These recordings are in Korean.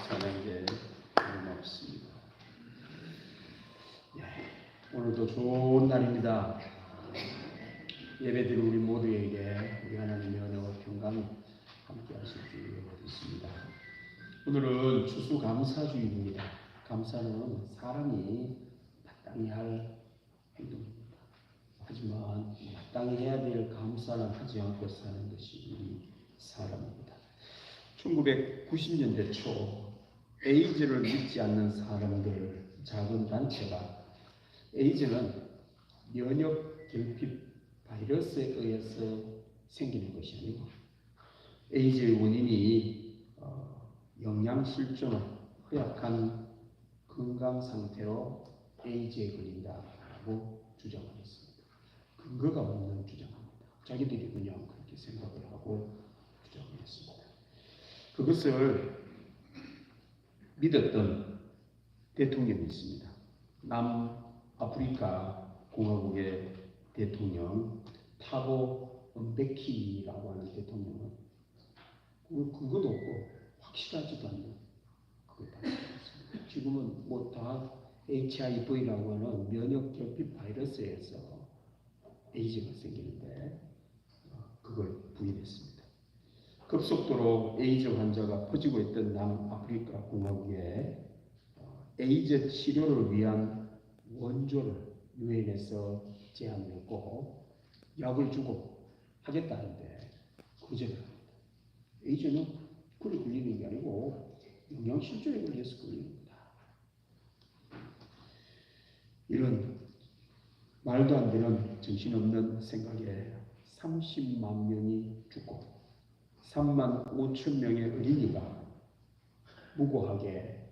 하나님께 고맙습니다. 오늘도 좋은 날입니다. 예배드린 우리 모두에게 우리 하나님의 은혜와 평강이 함께 하실 줄 믿습니다. 오늘은 추수감사주일입니다. 감사는 사람이 마땅히 할 행동입니다. 하지만 마땅히 해야 될 감사는 하지 않고 사는 것이 우리 사람입니다. 1990년대 초 에이즈를 믿지 않는 사람들 작은 단체가 에이즈는 면역 결핍 바이러스에 의해서 생기는 것이 아니고 에이즈의 원인이 영양실조나 허약한 건강 상태로 에이즈에 걸린다라고 주장하였습니다. 근거가 없는 주장입니다. 자기들이 그냥 그렇게 생각을 하고 주장했습니다. 그것을 믿었던 대통령이 있습니다. 남아프리카 공화국의 대통령 타보 은베키라고 하는 대통령은 근거도 없고 확실하지도 않는 그걸 받았습니다. 지금은 뭐 다 HIV라고 하는 면역 결핍 바이러스에서 에이즈가 생기는데 그걸 부인했습니다. 급속도로 에이즈 환자가 퍼지고 있던 남아프리카 공화국에 에이즈 치료를 위한 원조를 유엔에서 제안했고 약을 주고 하겠다는데 거절합니다. 에이즈는 그래 걸리는 게 아니고 영양실조에 걸려서 걸리는 거다. 이런 말도 안 되는 정신없는 생각에 30만 명이 죽고 3만 5천 명의 어린이가 무고하게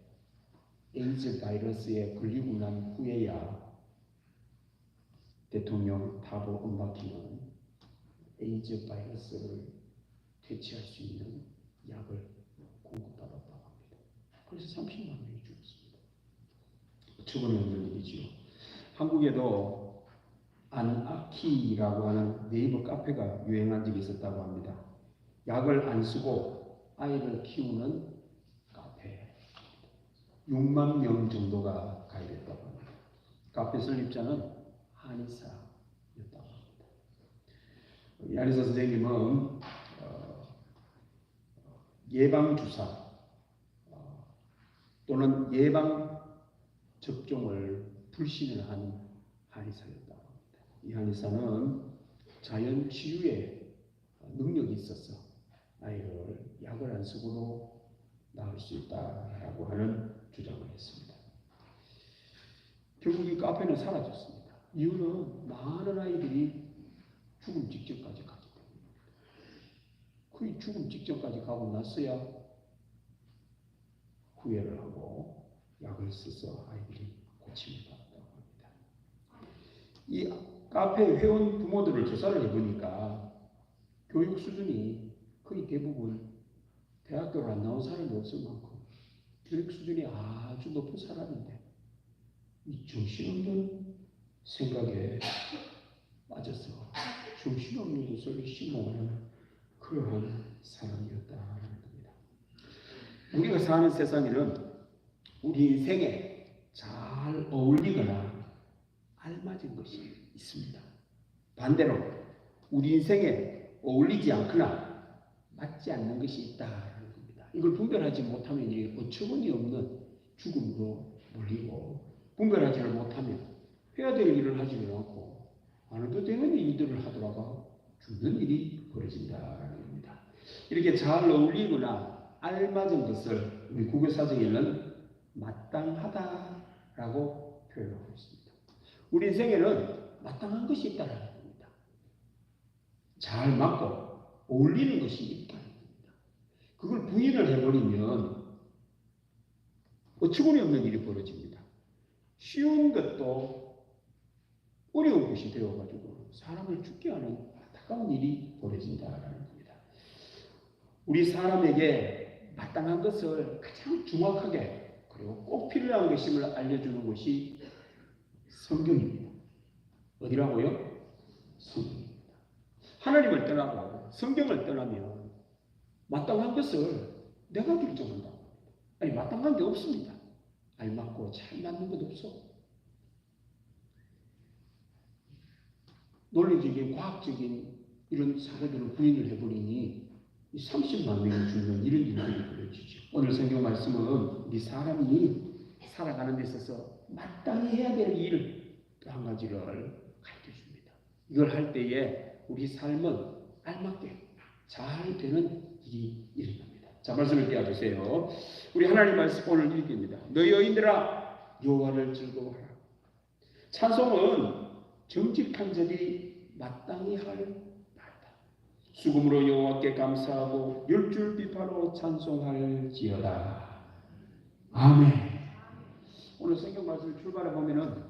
에이즈 바이러스에 걸리고 난 후에야 대통령 타보 은바키는 에이즈 바이러스를 퇴치할 수 있는 약을 공급받았다고 합니다. 그래서 30만 명이 죽었습니다. 어처구니없는 일이지요. 한국에도 안아키라고 하는 네이버 카페가 유행한 적이 있었다고 합니다. 약을 안 쓰고 아이를 키우는 카페 6만 명 정도가 가입했다고 합니다. 카페 설립자는 한의사였다고 합니다. 한의사 선생님은 예방주사 또는 예방 접종을 불신을 한 한의사였다고 합니다. 이 한의사는 자연 치유에 능력이 있어서 아이를 약을 안 쓰고도 낳을 수 있다라고 하는 주장을 했습니다. 결국 이 카페는 사라졌습니다. 이유는 많은 아이들이 죽음 직전까지 갔기 때문입니다. 거의 죽음 직전까지 가고 났어야 후회를 하고 약을 써서 아이들이 고침을 받았다고 합니다. 이 카페 회원 부모들을 조사를 해보니까 교육 수준이 거의 대부분 대학교를 안 나온 사람이 없을 만큼 교육 수준이 아주 높은 사람인데 이 정신없는 생각에 빠져서 정신없는 것을 심어하는 그러한 사람이었다는 겁니다. 우리가 사는 세상에는 우리 인생에 잘 어울리거나 알맞은 것이 있습니다. 반대로 우리 인생에 어울리지 않거나 맞지 않는 것이 있다는 겁니다. 이걸 분별하지 못하면 어처구니 없는 죽음으로 몰리고 분별하지를 못하면 해야 될 일을 하지를 않고 안 해도 되는 일들을 하더라도 죽는 일이 벌어진다는 겁니다. 이렇게 잘 어울리거나 알맞은 것을 우리 국어사전에는 마땅하다라고 표현하고 있습니다. 우리 인생에는 마땅한 것이 있다는 겁니다. 잘 맞고 어울리는 것이 있다는 겁니다. 그걸 부인을 해버리면 어처구니 없는 일이 벌어집니다. 쉬운 것도 어려운 것이 되어가지고 사람을 죽게 하는 안타까운 일이 벌어진다는 겁니다. 우리 사람에게 마땅한 것을 가장 정확하게 그리고 꼭 필요한 것임을 알려주는 것이 성경입니다. 어디라고요? 성경입니다. 하나님을 떠나고 성경을 떠나면 마땅한 것을 내가 결정한다고 합니다. 아니 마땅한 게 없습니다. 알맞고 잘 맞는 것 없어. 논리적인 과학적인 이런 사고들을 부인을 해버리니 30만 명이 죽는 이런 일들이 벌어지죠. 오늘 성경 말씀은 우리 사람이 살아가는 데 있어서 마땅히 해야 될 일 또 한 가지를 가르쳐 줍니다. 이걸 할 때에 우리 삶은 알맞게 잘 되는 일이 일어납니다. 자, 말씀을 띄워주세요. 우리 하나님 말씀 오늘 읽습니다. 너희 여인들아 여호와를 즐거워하라. 찬송은 정직한 자들이 마땅히 할 말이다. 수금으로 여호와께 감사하고 열줄 비파로 찬송할지어다. 아멘. 오늘 성경 말씀을 출발해 보면은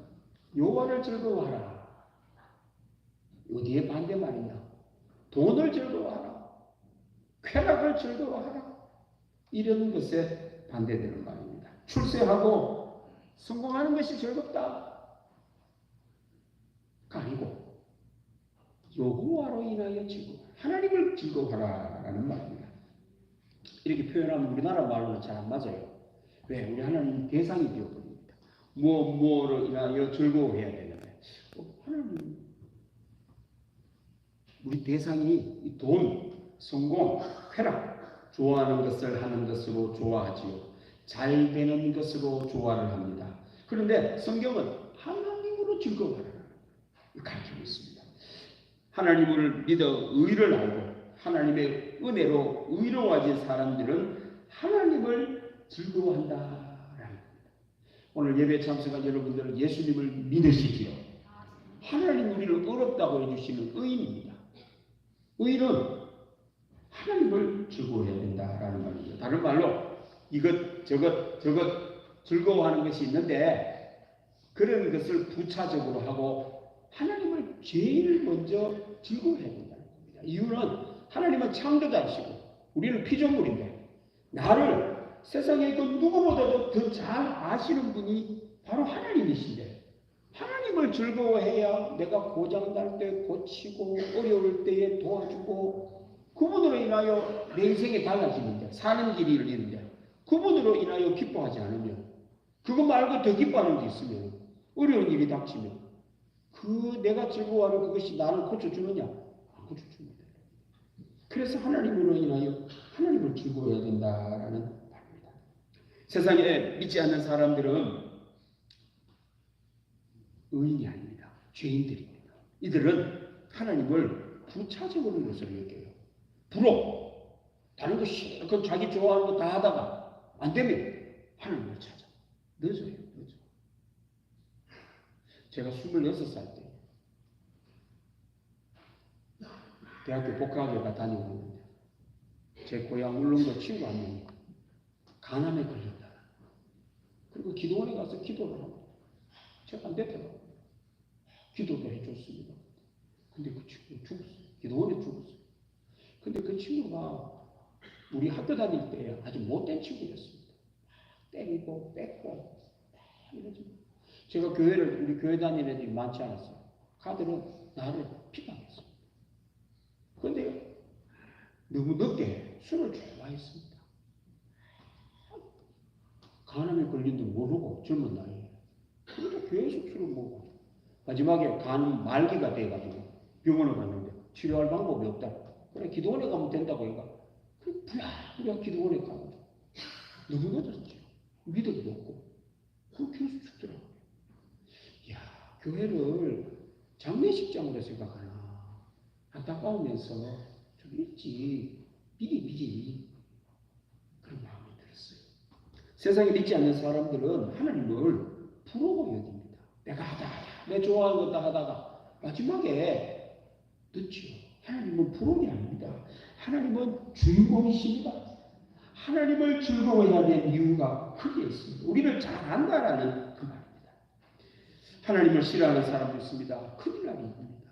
여호와를 즐거워하라. 어디에 반대말이냐? 돈을 즐거워하라. 쾌락을 즐거워하라. 이런 것에 반대되는 말입니다. 출세하고 성공하는 것이 즐겁다. 아니고 여호와로 인하여 즐거워. 하나님을 즐거워하라라는 말입니다. 이렇게 표현하면 우리나라 말로는 잘 안 맞아요. 왜? 우리 하나님 대상이 되어버립니다. 무엇으로 인하여 즐거워해야 되는데 하나님 우리 대상이 돈, 성공, 쾌락 좋아하는 것을 하는 것으로 좋아하지요. 잘 되는 것으로 좋아를 합니다. 그런데 성경은 하나님으로 즐거워하라 가르치고 있습니다. 하나님을 믿어 의를 알고 하나님의 은혜로 의로워진 사람들은 하나님을 즐거워한다라는 겁니다. 오늘 예배 참석한 여러분들은 예수님을 믿으시지요. 하나님 우리를 의롭다고 해주시는 의인입니다. 의인은 하나님을 즐거워해야 된다라는 말입니다. 다른 말로 이것 저것 즐거워하는 것이 있는데 그런 것을 부차적으로 하고 하나님을 제일 먼저 즐거워해야 된다는 겁니다. 이유는 하나님은 창조자이시고 우리는 피조물인데 나를 세상에 그 누구보다도 더 잘 아시는 분이 바로 하나님이신데 하나님을 즐거워해야 내가 고장날 때 고치고 어려울 때에 도와주고 그분으로 인하여 내 인생이 달라지는데 사는 길이 열리는데 그분으로 인하여 기뻐하지 않으면 그거 말고 더 기뻐하는 게 있으면 어려운 일이 닥치면 그 내가 즐거워하는 그것이 나를 고쳐주느냐? 안 고쳐줍니다. 그래서 하나님으로 인하여 하나님을 즐거워해야 된다라는 말입니다. 세상에 믿지 않는 사람들은 의인이 아닙니다. 죄인들입니다. 이들은 하나님을 부차적으로 것으로 여겨요. 부러 다른 거 실컷 자기 좋아하는 거 다 하다가 안 되면 하나님을 찾아. 늦어요. 제가 26살 때 대학교 복학회가 다니고 있는데 제 고향 울릉도 친구 한 명이 간암에 걸렸다. 그리고 기도원에 가서 기도를 하고 제가 안 됐더라고요. 기도도 해줬습니다. 근데 그 친구 죽었어요. 기도원에 죽었어요. 근데 그 친구가 우리 학교 다닐 때 아주 못된 친구였습니다. 때리고 뺏고 이러지. 제가 우리 교회 다니는 애들이 많지 않았어요. 가들은 나를 비방했어요. 그런데 너무 늦게 술을 좋아했습니다. 간암에 걸린 줄 모르고 젊은 나이에. 그래도 계속 술을 먹고 마지막에 간 말기가 돼가지고 병원을 갔는데 치료할 방법이 없다. 그래 기도원에 가면 된다고 얘가. 그 부랴부랴 기도원에 가고 너무 늦었죠. 믿어도 없고 그 계속 죽더라고요. 이야 교회를 장례식장으로 생각하나 안타까우면서 좀 일찍 미리 그런 마음이 들었어요. 세상에 믿지 않는 사람들은 하나님을 부러워 여깁니다. 내가 하다 내 좋아하는 것 다 하다가 마지막에 늦죠. 하나님은 부러움이 아닙니다. 하나님은 주인공이십니다. 하나님을 즐거워해야 되는 이유가 크게 있습니다. 우리를 잘 안다라는 그 말입니다. 하나님을 싫어하는 사람도 있습니다. 큰일 나게 됩니다.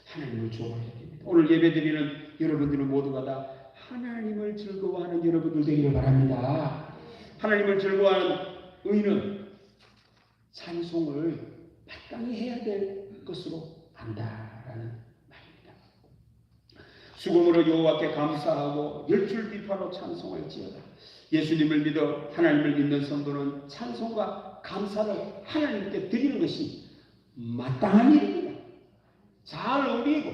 하나님을 좋아해야 됩니다. 오늘 예배드리는 여러분들은 모두가 다 하나님을 즐거워하는 여러분들 되기를 바랍니다. 하나님을 즐거워하는 의인은 찬송을 마땅히 해야 될 것으로 안다라는 말입니다. 수금으로 여호와께 감사하고 열줄 비파로 찬송할지어다. 예수님을 믿어 하나님을 믿는 성도는 찬송과 감사를 하나님께 드리는 것이 마땅한 일입니다. 잘 어울리고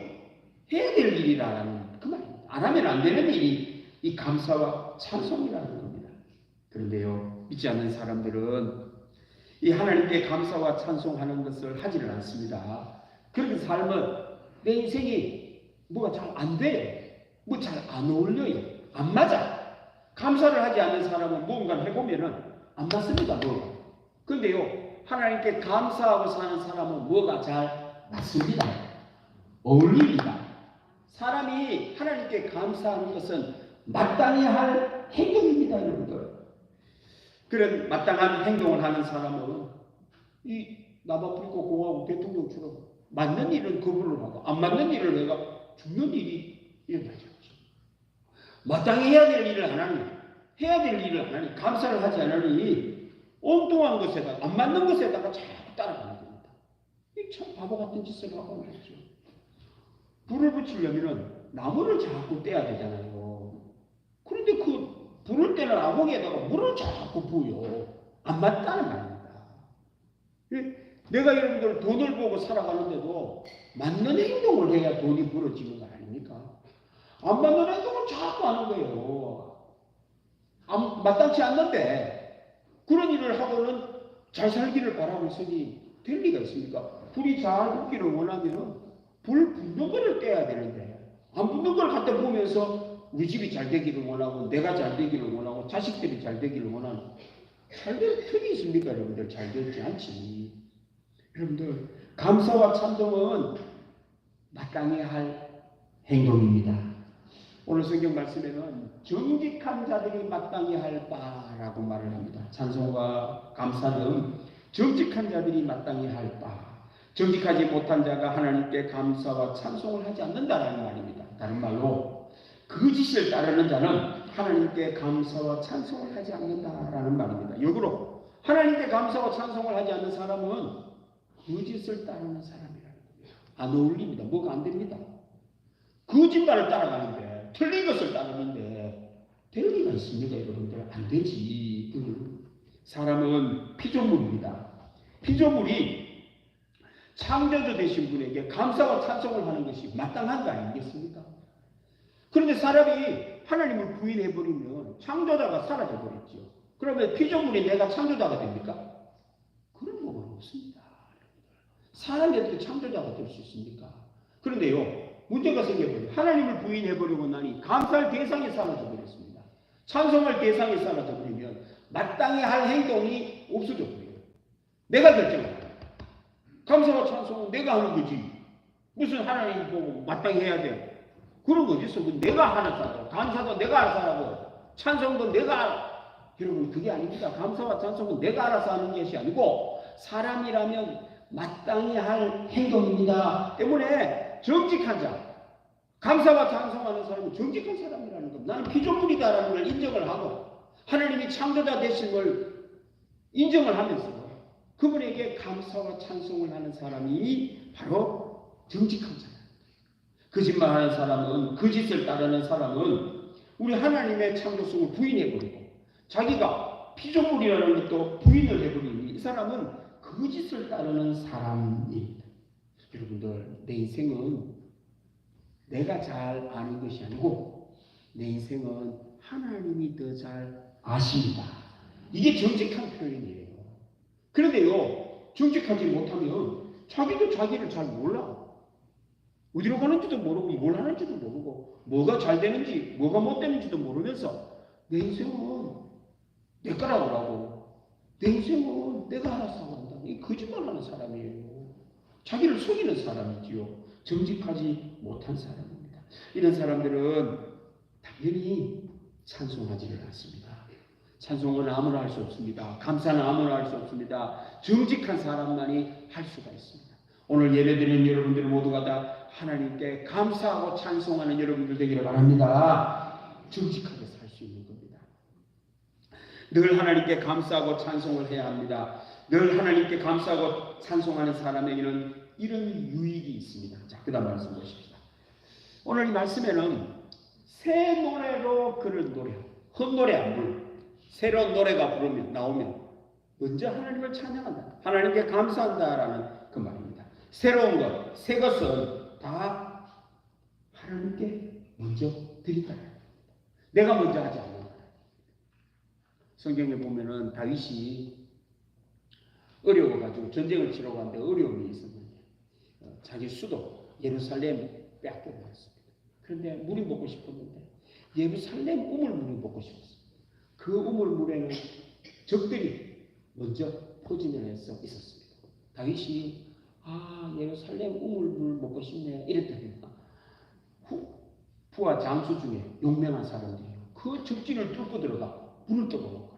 해야 될 일이라는 그 말입니다. 안 하면 안 되는 일이 이 감사와 찬송이라는 겁니다. 그런데요, 믿지 않는 사람들은 이 하나님께 감사와 찬송하는 것을 하지를 않습니다. 그렇게 살면 내 인생이 뭐가 잘 안 돼요. 뭐 잘 안 어울려요. 안 맞아. 감사를 하지 않는 사람은 무언가를 해보면은 안 맞습니다. 뭐가. 그런데요, 하나님께 감사하고 사는 사람은 뭐가 잘 맞습니다. 어울립니다. 사람이 하나님께 감사하는 것은 마땅히 할 행동입니다, 여러분들. 그런 마땅한 행동을 하는 사람은 이 남아프리카 공화국 대통령처럼 맞는 일은 거부를 하고 안 맞는 일을 내가 죽는 일이 일어나죠. 마땅히 해야 될 일을 안 하니, 해야 될 일을 안 하니, 감사를 하지 않으니 엉뚱한 것에다가 안 맞는 것에다가 자꾸 따라가는 겁니다. 이 참 바보 같은 짓을 하고 있죠. 불을 붙이려면은 나무를 자꾸 떼야 되잖아요. 그런데 그 불을 떼는 아궁이에다가 물을 자꾸 부어요. 안 맞다는 말입니다. 내가 여러분들 돈을 보고 살아가는데도 맞는 행동을 해야 돈이 벌어지는 거 아닙니까? 안 맞는 행동을 자꾸 하는 거예요. 마땅치 않는데 그런 일을 하고는 잘 살기를 바라고 있으니 될 리가 있습니까? 불이 잘 붙기를 원하면 불 붙는 거를 떼야 되는데 안 붙는 걸 갖다 보면서 우리 집이 잘 되기를 원하고 내가 잘 되기를 원하고 자식들이 잘 되기를 원하는 잘 될 틈이 있습니까? 여러분들 잘 되지 않지. 여러분들 감사와 찬송은 마땅히 할 행동입니다. 오늘 성경 말씀에는 정직한 자들이 마땅히 할 바라고 말을 합니다. 찬송과 감사는 정직한 자들이 마땅히 할 바. 정직하지 못한 자가 하나님께 감사와 찬송을 하지 않는다라는 말입니다. 다른 말로 거짓을 따르는 자는 하나님께 감사와 찬송을 하지 않는다라는 말입니다. 역으로 하나님께 감사와 찬송을 하지 않는 사람은 거짓을 따르는 사람이라는 거예요. 안 어울립니다. 뭐가 안 됩니다. 거짓말을 따라가는데 틀린 것을 따르는데 될 리가 있습니까? 여러분들 안 되지. 사람은 피조물입니다. 피조물이 창조주 되신 분에게 감사와 찬송을 하는 것이 마땅한 거 아니겠습니까? 그런데 사람이 하나님을 부인해버리면 창조자가 사라져버렸죠. 그러면 피조물이 내가 창조자가 됩니까? 그런 법은 없습니다. 사람이 어떻게 창조자가 될 수 있습니까? 그런데요, 문제가 생겨버려요. 하나님을 부인해버리고 나니 감사할 대상이 사라져버렸습니다. 찬송할 대상이 사라져버리면 마땅히 할 행동이 없어져 버려요. 내가 결정합니다. 감사와 찬송은 내가 하는 거지. 무슨 하나님 보고 마땅히 해야 돼. 그런 거지. 내가 하는 사람. 감사도 내가 알아서 하고 찬송도 내가 여러분 그게 아닙니다. 감사와 찬송은 내가 알아서 하는 것이 아니고 사람이라면 마땅히 할 행동입니다. 때문에 정직한 자, 감사와 찬송하는 사람은 정직한 사람이라는 겁니다. 나는 피조물이다라는 걸 인정을 하고 하나님이 창조자 되신 걸 인정을 하면서 그분에게 감사와 찬송을 하는 사람이 바로 정직한 자예요. 거짓말하는 사람은, 거짓을 따르는 사람은 우리 하나님의 창조성을 부인해버리고 자기가 피조물이라는 것도 부인을 해버리니 이 사람은 거짓을 따르는 사람입니다. 여러분들, 내 인생은 내가 잘 아는 것이 아니고 내 인생은 하나님이 더 잘 아십니다. 이게 정직한 표현이에요. 그런데요, 정직하지 못하면 자기도 자기를 잘 몰라. 어디로 가는지도 모르고 뭘 하는지도 모르고 뭐가 잘 되는지 뭐가 못 되는지도 모르면서 내 인생은 내 거라고 하고 내 인생은 내가 알아서 한다. 이 거짓말하는 사람이에요. 자기를 속이는 사람이지요. 정직하지 못한 사람입니다. 이런 사람들은 당연히 찬송하지를 않습니다. 찬송은 아무나 할 수 없습니다. 감사는 아무나 할 수 없습니다. 정직한 사람만이 할 수가 있습니다. 오늘 예배드리는 여러분들 모두가 다 하나님께 감사하고 찬송하는 여러분들 되기를 바랍니다. 정직하게 살 수 있는 겁니다. 늘 하나님께 감사하고 찬송을 해야 합니다. 늘 하나님께 감사하고 찬송하는 사람에게는 이런 유익이 있습니다. 자, 그 다음 말씀 보십시다. 오늘 이 말씀에는 새 노래로 그런 노래, 헛노래 안 불러. 새로운 노래가 나오면 먼저 하나님을 찬양한다. 하나님께 감사한다라는 그 말입니다. 새로운 것, 새 것은 다 하나님께 먼저 드린다. 내가 먼저 하지 않는다. 성경에 보면은 다윗이 어려워가지고 전쟁을 치러 가는데 어려움이 있었는데 자기 수도 예루살렘 빼앗겨버렸습니다. 그런데 물이 먹고 싶었는데 예루살렘 우물물이 먹고 싶었어요. 그 우물물에는 적들이 먼저 포진을 해서 있었습니다. 다윗이 예루살렘 우물물 먹고 싶네 이랬더니 부하 장수 중에 용맹한 사람들이 그 적진을 뚫고 들어가 물을 떠먹는 거예요.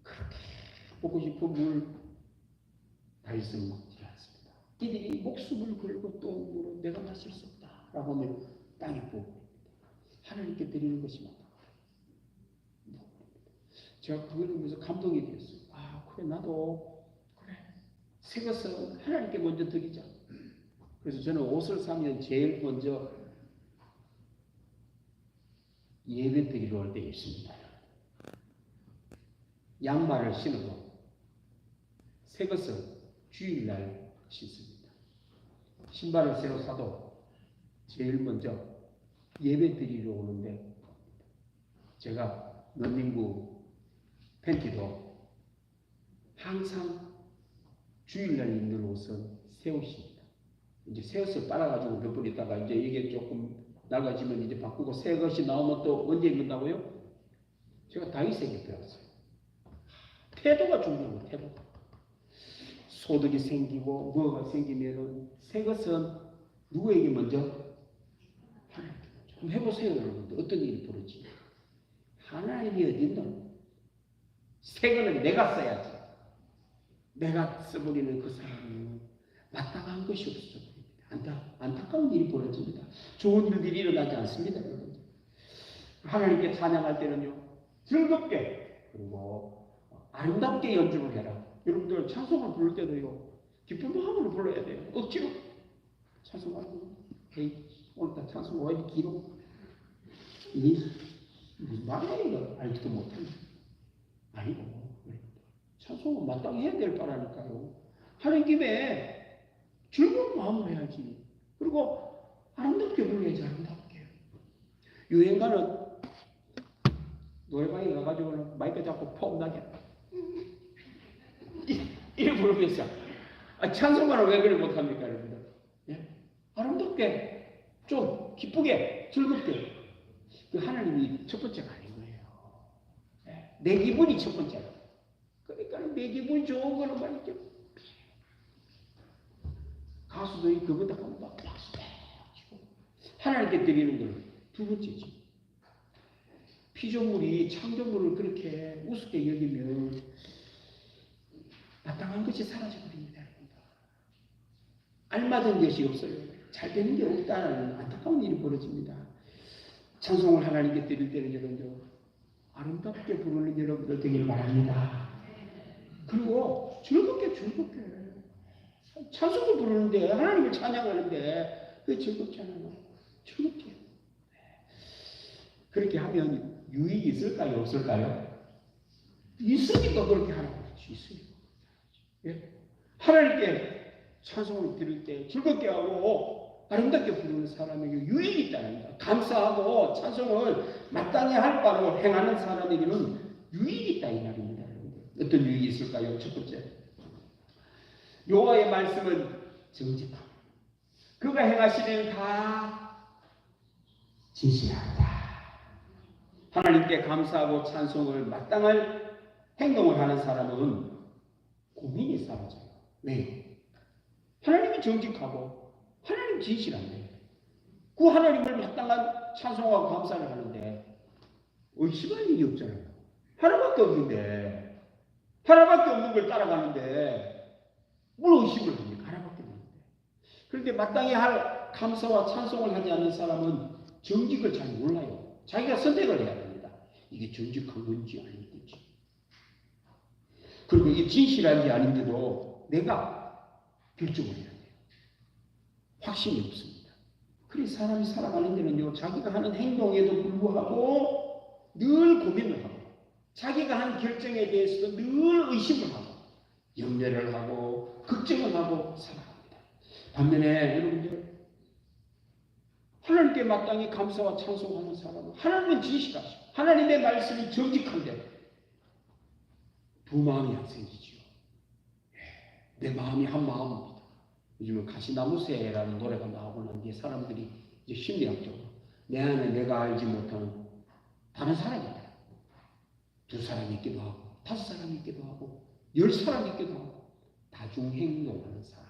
그렇게 먹고 싶은 물 다윗은 먹지 않습니다. 이들이 목숨을 걸고 또 물을 내가 마실 수 없다 라고 하면 땅에 부어버립니다. 하나님께 드리는 것이 맞다. 제가 그걸 보면서 감동이 되었어요. 그래 나도 그래 새 것은 하나님께 먼저 드리자. 그래서 저는 옷을 사면 제일 먼저 예배 드리러 올 때 있습니다. 양말을 신어도 새 것은 주일날 신습니다. 신발을 새로 사도 제일 먼저 예배 드리러 오는데 제가 런닝구 팬티도 항상 주일날 입는 옷은 새 옷입니다. 이제 새 옷을 빨아가지고 몇 번 있다가 이제 이게 조금 낡아지면 이제 바꾸고 새 것이 나오면 또 언제 입는다고요? 제가 다윗에게 배웠어요. 태도가 중요한 거예요. 태도. 소득이 생기고 뭐가 생기면은 새 것은 누구에게 먼저? 하나님께 먼저. 한번 해보세요, 여러분들. 어떤 일이 벌어지냐? 하나님이 어딨노? 새 거는 내가 써야지. 내가 써버리는 그 사람은 마땅한 것이 없어. 안타까운 일이 벌어집니다. 좋은 일들이 일어나지 않습니다, 여러분. 하나님께 찬양할 때는요, 즐겁게 그리고 아름답게 연주를 해라. 여러분들 찬송을 부를 때도요, 기쁜 마음으로 불러야 돼요. 억지로 찬송하고, 오늘따라 찬송 왜 이렇게 길어? 무슨 말이야 이거? 알지도 못하네. 아니고 찬송은 마땅히 해야 될 바라니까요. 하는 김에 즐거운 마음으로 해야지. 그리고 아름답게 불러야지. 아름답게. 유행가는 노래방에 가가지고는 마이크 잡고 폼나게 이래 부르면서 찬송가는 왜 그래 못합니까 여러분들? 예? 아름답게 좀 기쁘게 즐겁게 그 하나님이 첫 번째가 아닌 거예요. 예? 내 기분이 첫 번째라. 그러니까 내 기분이 좋은 거는 말이죠. 가수들이 그거다 하면 막 박수 치고 하나님께 드리는 거는 두 번째지. 피조물이 창조물을 그렇게 우습게 여기면 마땅한 것이 사라져버립니다. 알맞은 것이 없어요. 잘 되는 게 없다는 안타까운 일이 벌어집니다. 찬송을 하나님께 드릴 때는 여러분들 아름답게 부르는 여러분들 되길 바랍니다. 그리고 즐겁게 찬송을 부르는데 하나님을 찬양하는데 왜 즐겁지 않아요? 즐겁게. 그렇게 하면 유익이 있을까요? 없을까요? 있으니까 그렇게 하라고 그러지. 있으니까. 예? 하나님께 찬송을 드릴 때 즐겁게 하고 아름답게 부르는 사람에게 유익이 있다는 거야. 감사하고 찬송을 마땅히 할 바로 행하는 사람에게는 유익이 있다 이 말입니다. 어떤 유익이 있을까요? 첫 번째, 여호와의 말씀은 정직함. 그가 행하시는 다 진실하다. 하나님께 감사하고 찬송을 마땅할 행동을 하는 사람은 고민이 사라져요. 왜? 하나님이 정직하고 하나님 진실한데 그 하나님을 마땅한 찬송하고 감사를 하는데 의심할 일이 없잖아요. 하나밖에 없는데 하나밖에 없는 걸 따라가는데 뭘 의심을 합니까? 하나밖에 없는데. 그런데 마땅히 할 감사와 찬송을 하지 않는 사람은 정직을 잘 몰라요. 자기가 선택을 해야 됩니다. 이게 정직한 건지 아닌 건지. 그리고 이게 진실한지 아닌지도 내가 결정을 해야 돼요. 확신이 없습니다. 그래 사람이 살아가는 데는요, 자기가 하는 행동에도 불구하고 늘 고민을 하고 자기가 한 결정에 대해서도 늘 의심을 하고 염려를 하고 걱정을 하고 살아갑니다. 반면에 여러분들, 하나님께 마땅히 감사와 찬송하는 사람은 하나님은 진실하시고 하나님의 말씀이 정직한데 두 마음이 안 생기지요. 내 마음이 한 마음입니다. 요즘은 가시나무새라는 노래가 나오고 난 뒤에 사람들이 이제 심리학적으로 내 안에 내가 알지 못하는 다른 사람이 있다. 두 사람이 있기도 하고 다섯 사람이 있기도 하고 10사람이 있기도 하고 다중행동하는 사람.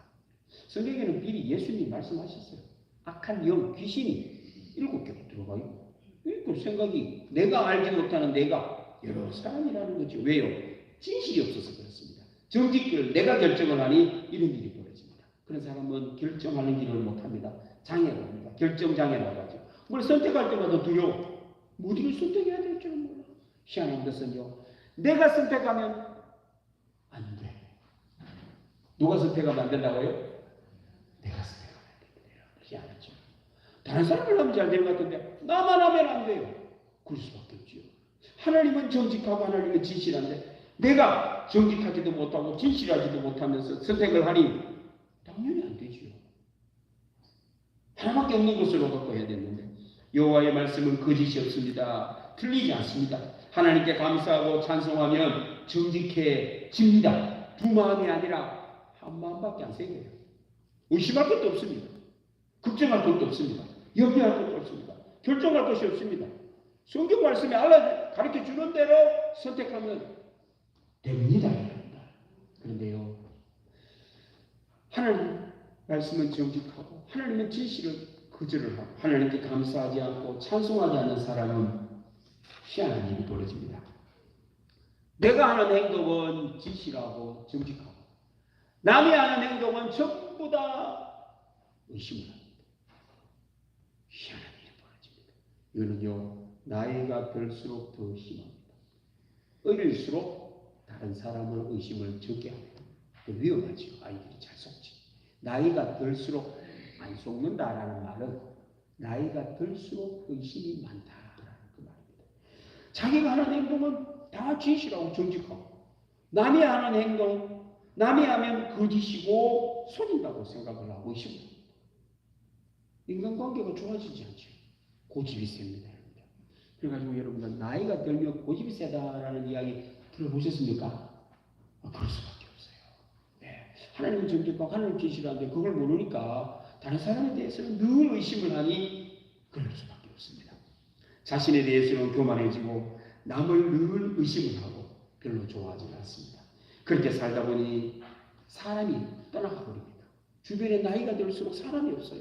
성경에는 미리 예수님이 말씀하셨어요. 악한 영, 귀신이 7개로 들어가 있고 그 생각이 내가 알지 못하는 내가 여러 사람이라는 거죠. 왜요? 진실이 없어서 그렇습니다. 정직을 내가 결정을 하니 이런 일이 벌어집니다. 그런 사람은 결정하는 길을 못합니다. 장애가 옵니다. 결정장애 나가죠. 뭘 선택할 때마다 두려워. 어디를 선택해야 될 줄 몰라. 희한한 것은요, 내가 선택하면 안 돼. 누가 선택하면 안 된다고요? 내가 선택하면 안 됩니다. 희한하죠. 다른 사람을 하면 잘 될 것 같은데 나만 하면 안 돼요. 그럴 수밖에 없지요. 하나님은 정직하고 하나님은 진실한데 내가 정직하지도 못하고 진실하지도 못하면서 선택을 하니 당연히 안 되지요. 하나밖에 없는 것으로 갖고 해야 되는데 여호와의 말씀은 거짓이 없습니다. 틀리지 않습니다. 하나님께 감사하고 찬송하면 정직해집니다. 두 마음이 아니라 한 마음밖에 안 생겨요. 의심할 것도 없습니다. 걱정할 것도 없습니다. 염려할 것도 없습니다. 결정할 것이 없습니다. 성경 말씀에 가르쳐 주는 대로 선택하면 됩니다. 그런데요, 하나님 말씀은 정직하고 하나님은 진실을 거절을 하고 하나님께 감사하지 않고 찬송하지 않는 사람은 희한한 일이 벌어집니다. 내가 하는 행동은 진실하고 정직하고 남이 하는 행동은 전부 다 의심을 합니다. 희한한 일이 벌어집니다. 이거는요, 나이가 들수록 더 심합니다. 어릴수록 다른 사람을 의심을 적게 합니다. 더 위험하죠. 아이들이 잘 속지. 나이가 들수록 안 속는다라는 말은 나이가 들수록 의심이 많다라는 그 말입니다. 자기가 하는 행동은 다 진실하고 정직하고 남이 하는 행동, 남이 하면 거짓이고 속인다고 생각을 하고 의심을 합니다. 인간관계가 좋아지지 않죠. 고집이 셉니다. 그래가지고 여러분들 나이가 들면 고집이 세다라는 이야기 들어보셨습니까? 그럴 수밖에 없어요. 네. 하나님은 정직하고 하나님 진실한데 그걸 모르니까 다른 사람에 대해서는 늘 의심을 하니 그럴 수밖에 없습니다. 자신에 대해서는 교만해지고 남을 늘 의심을 하고 별로 좋아하지 않습니다. 그렇게 살다 보니 사람이 떠나가 버립니다. 주변에 나이가 들수록 사람이 없어요.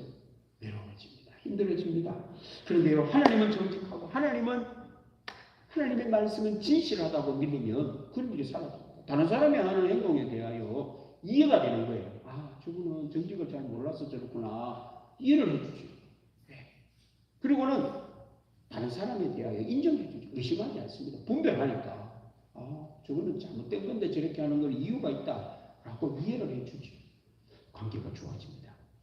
외로워집니다. 힘들어집니다. 그런데요, 하나님은 정직하고 하나님의 말씀은 진실하다고 믿으면 그런 일이 사라집니다. 다른 사람이 하는 행동에 대하여 이해가 되는 거예요. 아, 저분은 정직을 잘 몰라서 저렇구나. 이해를 해주죠. 네. 그리고는 다른 사람에 대하여 인정해주죠. 의심하지 않습니다. 분별하니까. 아, 저거는 잘못된 건데 저렇게 하는 건 이유가 있다. 라고 이해를 해주죠. 관계가 좋아집니다.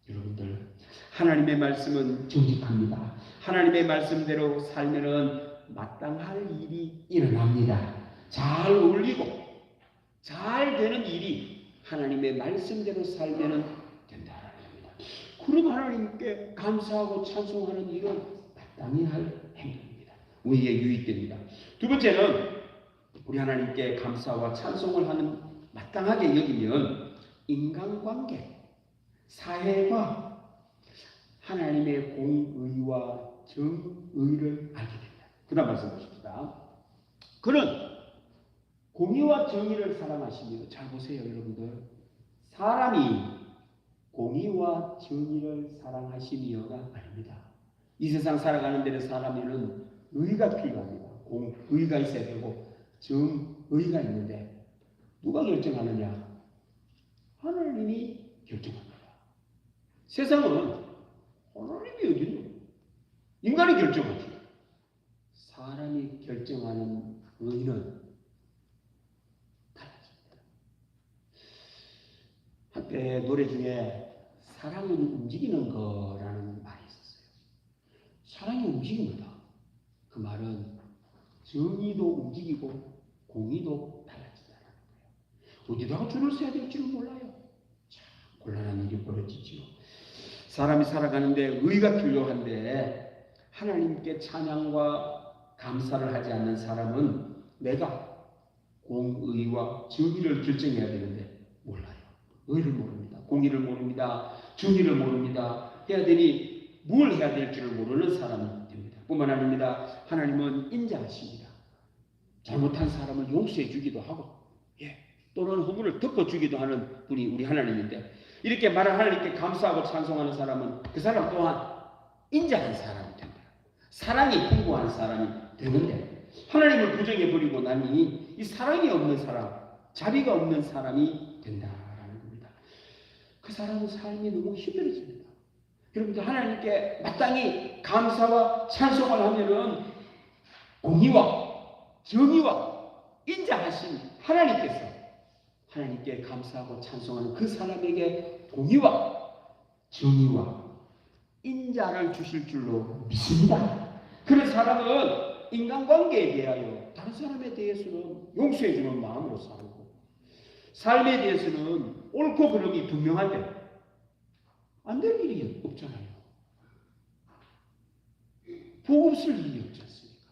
여러분들, 하나님의 말씀은 정직합니다. 하나님의 말씀대로 살면은 마땅할 일이 일어납니다. 잘 어울리고 잘 되는 일이 하나님의 말씀대로 살면은 된다라는 겁니다. 그럼 하나님께 감사하고 찬송하는 일은 마땅히 할 행동입니다. 우리의 유익됩니다. 두 번째는 우리 하나님께 감사와 찬송을 하는 마땅하게 여기면 인간관계, 사회와 하나님의 공의와 정의를 알게 됩니다. 그 다음 말씀 보십시다. 그는 공의와 정의를 사랑하시며, 잘 보세요 여러분들, 사람이 공의와 정의를 사랑하시며가 아닙니다. 이 세상 살아가는 데는 사람에는 의가 필요합니다. 의가 있어야 되고 정의가 있는데 누가 결정하느냐? 하나님이 결정합니다. 세상은 하나님이 어딨노? 인간이 결정하지. 사람이 결정하는 의는 달라집니다. 한때 노래 중에 사랑은 움직이는 거라는 말이 있었어요. 사랑이 움직입니다. 그 말은 정의도 움직이고 공의도 달라진다는 거예요. 어디다가 줄을 서야 될지는 몰라요. 참 곤란한 일이 벌어지죠. 사람이 살아가는데 의가 필요한데 하나님께 찬양과 감사를 하지 않는 사람은 내가 공의와 정의를 결정해야 되는데 몰라요. 의를 모릅니다. 공의를 모릅니다. 정의를 모릅니다. 해야 되니 뭘 해야 될지를 모르는 사람이 됩니다. 뿐만 아닙니다. 하나님은 인자하십니다. 잘못한 사람을 용서해 주기도 하고 또는 허물을 덮어주기도 하는 분이 우리 하나님인데 이렇게 말을 하나님께 감사하고 찬송하는 사람은 그 사람 또한 인자한 사람이 된다. 사랑이 풍부한 사람이 되는데 하나님을 부정해버리고 나니 이 사랑이 없는 사람, 자비가 없는 사람이 된다라는 겁니다. 그 사람은 삶이 너무 힘들어집니다. 여러분들 하나님께 마땅히 감사와 찬송을 하면은 공의와 정의와 인자하신 하나님께서 하나님께 감사하고 찬송하는 그 사람에게 공의와 정의와 인자를 주실 줄로 믿습니다. 그런 사람은 인간관계에 대하여 다른 사람에 대해서는 용서해주는 마음으로 살고 삶에 대해서는 옳고 그름이 분명한데 안 될 일이 없잖아요. 복 없을 일이 없지 않습니까?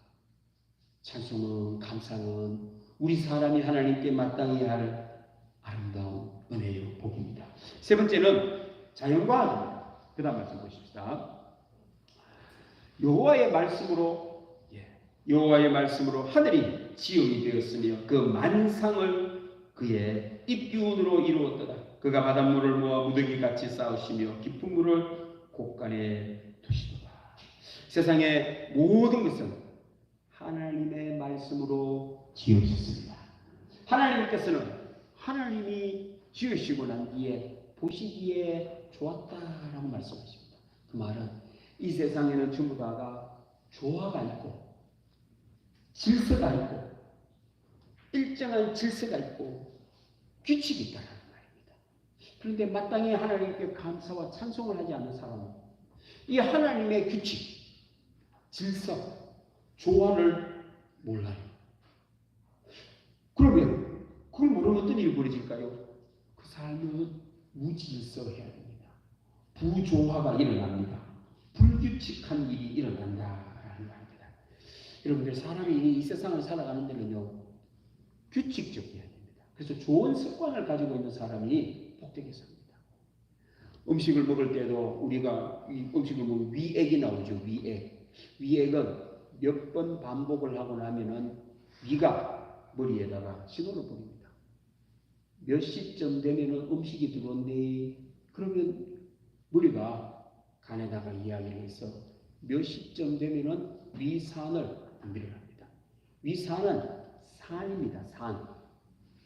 찬송은 감사는 우리 사람이 하나님께 마땅히 할 아름다운 은혜의 복입니다. 세 번째는 자연과학입니다. 그 다음 말씀 보십시다. 여호와의 말씀으로 하늘이 지음이 되었으며 그 만상을 그의 입기운으로 이루었도다. 그가 바닷물을 모아 무더기같이 쌓으시며 깊은 물을 곳간에 두시도다. 세상의 모든 것은 하나님의 말씀으로 지으셨습니다. 하나님께서는 하나님이 지으시고 난 뒤에 보시기에 좋았다라고 말씀하십니다. 그 말은 이 세상에는 전부 다가 조화가 있고 질서가 있고 일정한 질서가 있고 규칙이 있다는 말입니다. 그런데 마땅히 하나님께 감사와 찬송을 하지 않는 사람은 이 하나님의 규칙, 질서, 조화를 몰라요. 그러면 그걸 모르면 어떤 일이 벌어질까요? 그 삶은 무질서해야 됩니다. 부조화가 일어납니다. 불규칙한 일이 일어난다라는 말입니다. 여러분들 사람이 이 세상을 살아가는 데는요 규칙적이어야 됩니다. 그래서 좋은 습관을 가지고 있는 사람이 복되게 삽니다. 음식을 먹을 때도 우리가 이 음식을 먹으면 위액이 나오죠. 위액은 몇 번 반복을 하고 나면은 위가 머리에다가 신호를 보냅니다. 몇 시점 되면은 음식이 들어온대. 그러면 머리가 간에다가 이야기를 해서 몇 시점 되면은 위산을 분비를 합니다. 위산은 산입니다. 산.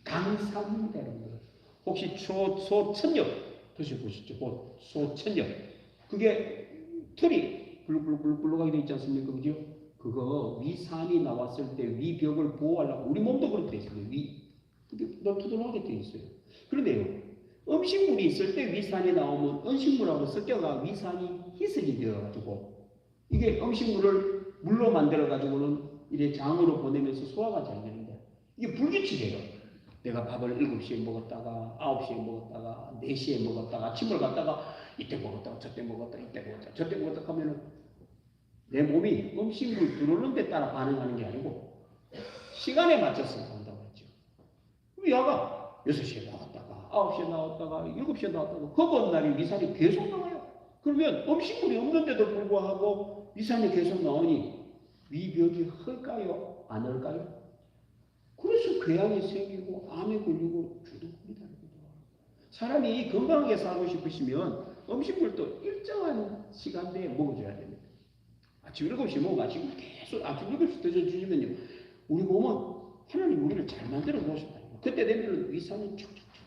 강산입니다, 여러분들. 혹시 소천엽 드셔보셨죠? 소천엽. 그게 털이 블룩블룩블룩하게 되어 있지 않습니까? 그죠? 그거 위산이 나왔을 때 위벽을 보호하려고 우리 몸도 그렇게 되어 있어요. 너투덜하게 되어 있어요. 그런데요. 음식물이 있을 때 위산이 나오면 음식물하고 섞여가 위산이 희석이 되어가지고 이게 음식물을 물로 만들어가지고는 이래 장으로 보내면서 소화가 잘 되는데 이게 불규칙해요. 내가 밥을 7시에 먹었다가 9시에 먹었다가 4시에 먹었다가 아침을 갔다가 이때 먹었다가 저때 먹었다 이때 먹었다 저때 먹었다 하면은 내 몸이 음식물 들어오는 데 따라 반응하는 게 아니고 시간에 맞춰서 나온다고 했죠. 야가 6시에 나왔다가 9시에 나왔다가 7시에 나왔다가 허번 날이 위산이 계속 나와요. 그러면 음식물이 없는데도 불구하고 위산이 계속 나오니 위벽이 흘까요? 안 흘까요? 그래서 궤양이 생기고 암에 걸리고 죽습니다. 사람이 건강하게 살고 싶으시면 음식물도 일정한 시간대에 먹어줘야 됩니다. 아침 7시에 먹으면 아침 계속 아침 7시 드셔주시면요. 우리 몸은 하나님 우리를 잘 만들어 놓으셨다. 그때 되면 위산이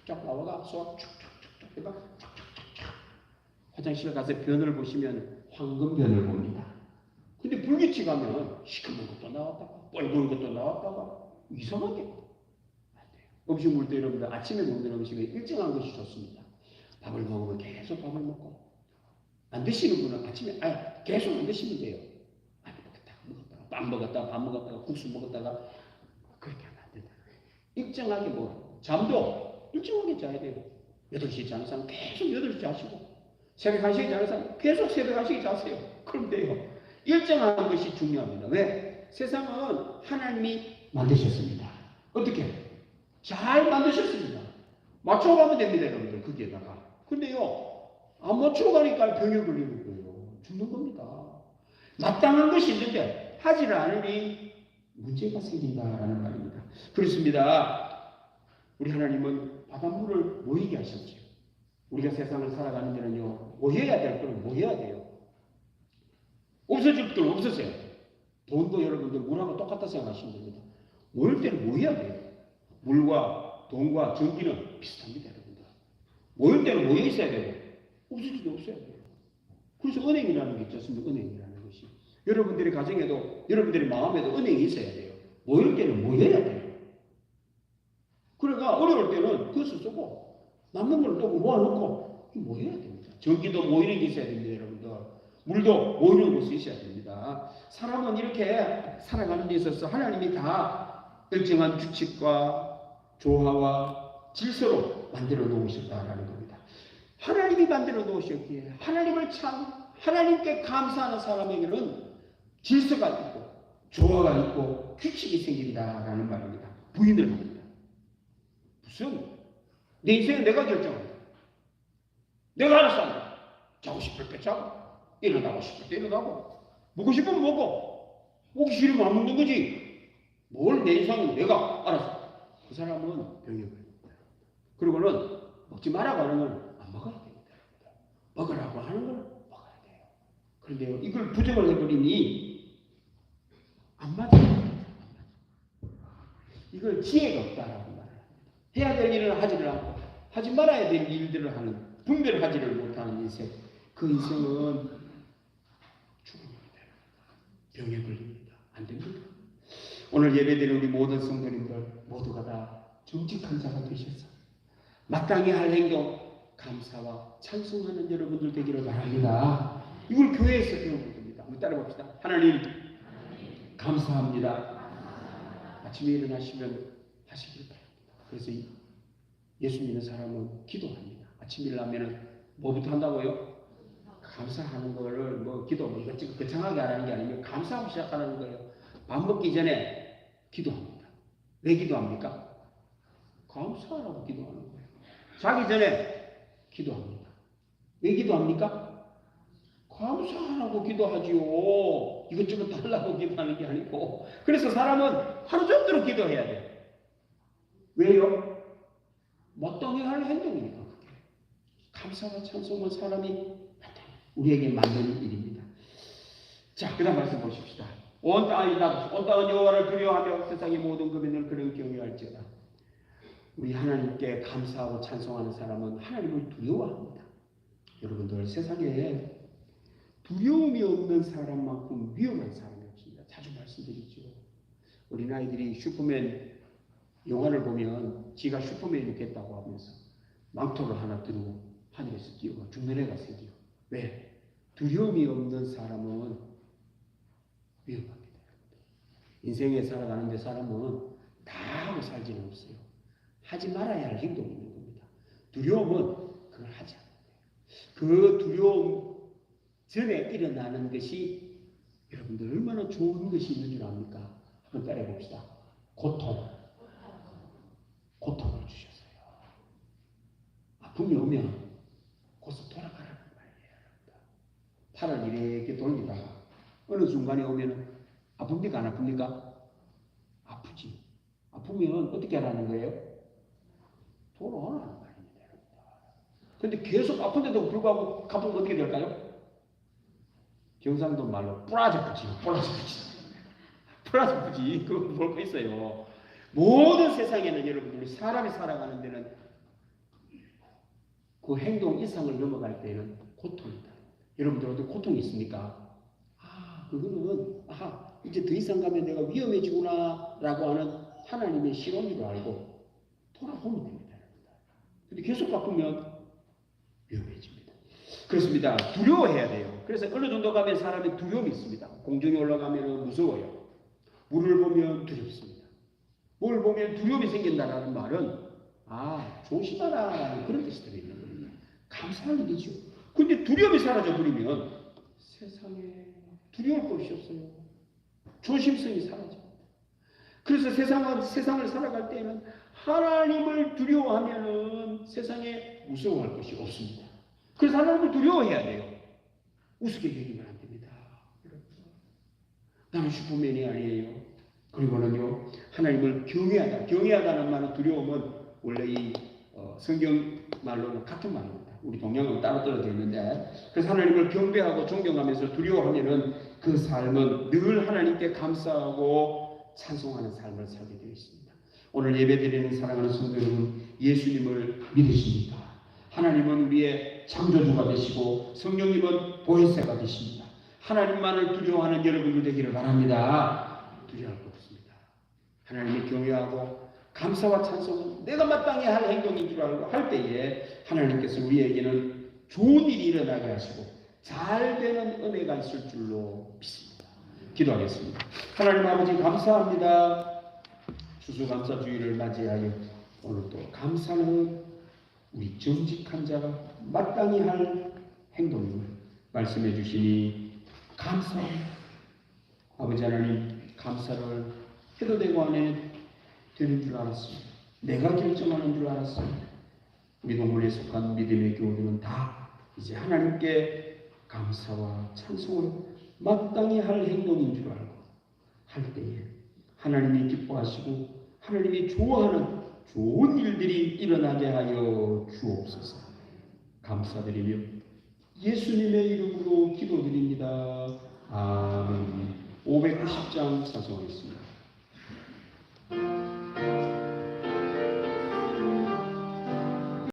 쫙쫙쫙 나와가 소화 쫙쫙쫙 해가 쫙쫙쫙 화장실 가서 변을 보시면 황금변을 봅니다. 근데 불규칙하면 시커먼 것도 나왔다가 뻘건 것도 나왔다가 이상하게 안 돼요. 음식물도 여러분들 아침에 먹는 음식은 일정한 것이 좋습니다. 밥을 먹으면 계속 밥을 먹고 안 드시는 분은 아침에 계속 안 드시면 돼요. 빵 먹었다가 밥 먹었다가 국수 먹었다가 그렇게 하면 안 된다. 일정하게 뭐 잠도 일정하게 자야 돼요. 8시에 자는 사람 계속 8시 자시고 새벽 1시에 자는 사람 계속 새벽 1시에 자세요. 그럼 돼요. 일정한 것이 중요합니다. 왜? 세상은 하나님이 만드셨습니다. 어떻게? 잘 만드셨습니다. 맞춰가면 됩니다, 여러분들. 거기에다가. 근데요, 안 맞춰가니까 병에 걸리는 거예요. 죽는 겁니다. 마땅한 것이 있는데 하지를 않으니 문제가 생긴다라는 말입니다. 그렇습니다. 우리 하나님은 바닷물을 모이게 하셨죠. 우리가 세상을 살아가는 데는요, 모여야 될 거는 모여야 돼요. 없어질 것들은 없었어요. 돈도 여러분들 물하고 똑같다 생각하시면 됩니다. 모일 때는 모여야 돼요. 물과 돈과 전기는 비슷합니다, 여러분들. 모일 때는 모여 있어야 돼요. 없을 때도 없어야 돼요. 그래서 은행이라는 게 있지 않습니까? 은행이라는 것이. 여러분들의 가정에도, 여러분들의 마음에도 은행이 있어야 돼요. 모일 때는 모여야 돼요. 그러니까 어려울 때는 그것을 쓰고 남는 걸 또 모아놓고 모여야 됩니다. 전기도 모이는 게 있어야 됩니다, 여러분들. 물도 모이는 곳이 있어야 됩니다. 사람은 이렇게 살아가는 데 있어서 하나님이 다 일정한 규칙과 조화와 질서로 만들어 놓으셨다라는 겁니다. 하나님이 만들어 놓으셨기에 하나님께 감사하는 사람에게는 질서가 있고 조화가 있고 규칙이 생긴다라는 말입니다. 부인을 합니다. 무슨 내 인생은 내가 결정한다. 내가 알아서 한다. 자고 싶을 때 자고 일어나고 싶을 때 일어나고 먹고 싶으면 먹고 먹기 싫으면 안 먹는 거지. 뭘 내 인생은 내가 알아서. 그 사람은 병에 걸립니다. 그리고는 먹지 말라고 하는 건 안 먹어야 됩니다. 먹으라고 하는 걸 먹어야 돼요. 그런데요, 이걸 부정을 해버리니 안 맞아요. 이걸 지혜가 없다라고 말을 합니다. 해야 될 일을 하지를 않고 하지 말아야 될 일들을 하는, 분별을 하지를 못하는 인생. 그 인생은 죽음입니다. 병에 걸립니다. 안 됩니다. 오늘 예배드리는 우리 모든 성도님들 모두가 다 정직한 자가 되셔서 마땅히 할 행동, 감사와 찬송하는 여러분들 되기를 바랍니다. 이걸 교회에서 배우는 겁니다. 한번 따라 봅시다. 하나님 감사합니다. 아침에 일어나시면 하시길 바랍니다. 그래서 예수 믿는 사람은 기도합니다. 아침에 일어나면 뭐부터 한다고요? 감사하는 거를 뭐 기도 뭐 이것저것 거창하게 하는 게 아니고 감사하고 시작하는 거예요. 밥 먹기 전에 기도합니다. 왜 기도합니까? 감사하라고 기도하는 거예요. 자기 전에 기도합니다. 왜 기도합니까? 감사하라고 기도하지요. 이것저것 달라고 기도하는 게 아니고. 그래서 사람은 하루 종일 기도해야 돼요. 왜요? 마땅히 할 행동이니까. 감사와 찬송은 사람이 우리에게 만드는 일입니다. 자, 그 다음 말씀 보십시다. 온 땅은 여호와를 두려워하며 세상의 모든 거민을 그를 경외할지어다. 우리 하나님께 감사하고 찬송하는 사람은 하나님을 두려워합니다. 여러분들 세상에 두려움이 없는 사람만큼 위험한 사람이 없습니다. 자주 말씀드리죠. 어린아이들이 슈퍼맨 영화를 보면 지가 슈퍼맨이 됐다고 하면서 망토를 하나 들고 하늘에서 뛰어가 죽는 애가 생겨요. 왜? 두려움이 없는 사람은 위험합니다. 인생에 살아가는데 사람은 다 하고 살지는 없어요. 하지 말아야 할 행동이 있는 겁니다. 두려움은 그걸 하지 않아요. 그 두려움 전에 일어나는 것이 여러분들 얼마나 좋은 것이 있는 줄 압니까? 한번 따라해 봅시다. 고통을 주셨어요. 아픔이 오면 곧서 돌아가라는 말이에요. 팔을 이렇게 돌리다가 어느 순간에 오면 아픕니까? 안 아픕니까? 아프지. 아프면 어떻게 하라는 거예요? 돌아오라는 말입니다. 그런데 계속 아픈데도 불구하고 가보면 어떻게 될까요? 경상도 말로 뿌라져붙지. 그거 볼 거 있어요. 모든 세상에는 여러분들이 사람이 살아가는 데는 그 행동 이상을 넘어갈 때는 고통이다. 여러분들한테 고통이 있습니까? 그거는 이제 더 이상 가면 내가 위험해지구나 라고 하는 하나님의 시험인 알고 돌아보면 됩니다. 근데 계속 바꾸면 위험해집니다. 그렇습니다. 두려워해야 돼요. 그래서 어느 정도 가면 사람의 두려움이 있습니다. 공중에 올라가면 무서워요. 물을 보면 두렵습니다. 뭘 보면 두려움이 생긴다는 말은 조심하라라는 그런 뜻이 들어있는 거예요. 감사할 일이죠. 근데 두려움이 사라져버리면 세상에 두려울 것이 없어요. 조심성이 사라집니다. 그래서 세상을 살아갈 때에는 하나님을 두려워하면은 세상에 무서워할 것이 없습니다. 그래서 하나님을 두려워해야 돼요. 우습게 여기면 안 됩니다. 나는 슈퍼맨이 아니에요. 그리고는요, 하나님을 경외하다는 말은, 두려움은 원래 이 성경 말로는 같은 말입니다. 우리 동양은 따로따로 되어 있는데, 그래서 하나님을 경배하고 존경하면서 두려워하면은 그 삶은 늘 하나님께 감사하고 찬송하는 삶을 살게 되어 있습니다. 오늘 예배드리는 사랑하는 성도 여러분, 예수님을 믿으십니까? 하나님은 우리의 창조주가 되시고 성령님은 보혜사가 되십니다. 하나님만을 두려워하는 여러분들 되기를 바랍니다. 두려워할 것 없습니다. 하나님을 경외하고 감사와 찬송은 내가 마땅히 할 행동인 줄 알고 할 때에 하나님께서 우리에게는 좋은 일이 일어나게 하시고 잘 되는 은혜가 있을 줄로 믿습니다. 기도하겠습니다. 하나님 아버지 감사합니다. 추수감사주의를 맞이하여 오늘도 감사는 우리 정직한 자가 마땅히 할 행동임을 말씀해 주시니 감사합니다. 아버지 하나님, 감사를 해도 되고 안 해도 되는 줄 알았습니다. 내가 결정하는 줄 알았습니다. 우리 동문에 속한 믿음의 교우들은 다 이제 하나님께 감사와 찬송을 마땅히 할 행동인 줄 알고 할 때에 하나님이 기뻐하시고 하나님이 좋아하는 좋은 일들이 일어나게 하여 주옵소서. 감사드리며 예수님의 이름으로 기도드립니다. 아멘. 590장 찬송하겠습니다.